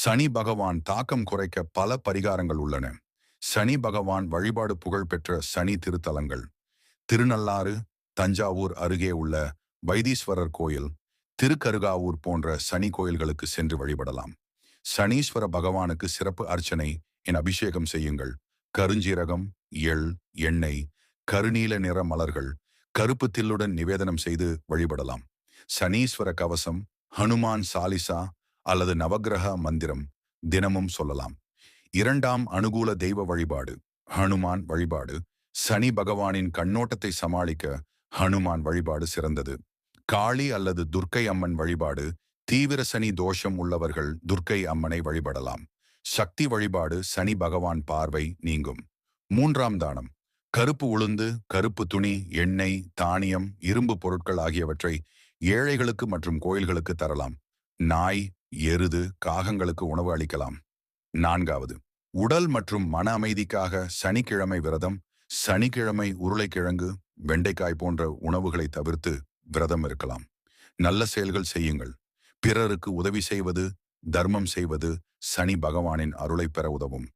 சனி பகவான் தாக்கம் குறைக்க பல பரிகாரங்கள் உள்ளன. சனி பகவான் வழிபாடு புகழ்பெற்ற சனி திருத்தலங்கள்: திருநள்ளாறு, தஞ்சாவூர் அருகே உள்ள வைத்தீஸ்வரர் கோயில், திருக்கருகாவூர் போன்ற சனி கோயில்களுக்கு சென்று வழிபடலாம். சனீஸ்வர பகவானுக்கு சிறப்பு அர்ச்சனை என் அபிஷேகம் செய்யுங்கள். கருஞ்சீரகம், எள், எண்ணெய், கருநீல நிற மலர்கள், கருப்பு தில்லுடன் நிவேதனம் செய்து வழிபடலாம். சனீஸ்வர கவசம், ஹனுமான் சாலிசா அல்லது நவக்கிரக மந்திரம் தினமும் சொல்லலாம். இரண்டாம் அனுகூல தெய்வ வழிபாடு: ஹனுமான் வழிபாடு. சனி பகவானின் கண்ணோட்டத்தை சமாளிக்க ஹனுமான் வழிபாடு சிறந்தது. காளி அல்லது துர்க்கை அம்மன் வழிபாடு: தீவிர சனி தோஷம் உள்ளவர்கள் துர்க்கை அம்மனை வழிபடலாம். சக்தி வழிபாடு: சனி பகவான் பார்வை நீங்கும். மூன்றாம் தானம்: கருப்பு உளுந்து, கருப்பு துணி, எண்ணெய், தானியம், இரும்பு பொருட்கள் ஆகியவற்றை ஏழைகளுக்கு மற்றும் கோயில்களுக்கு தரலாம். நாய், எருது, காகங்களுக்கு உணவு அளிக்கலாம். நான்காவது, உடல் மற்றும் மன அமைதிக்காக சனிக்கிழமை விரதம். சனிக்கிழமை உருளைக்கிழங்கு, வெண்டைக்காய் போன்ற உணவுகளை தவிர்த்து விரதம் இருக்கலாம். நல்ல செயல்கள் செய்யுங்கள். பிறருக்கு உதவி செய்வது, தர்மம் செய்வது சனி பகவானின் அருளை பெற உதவும்.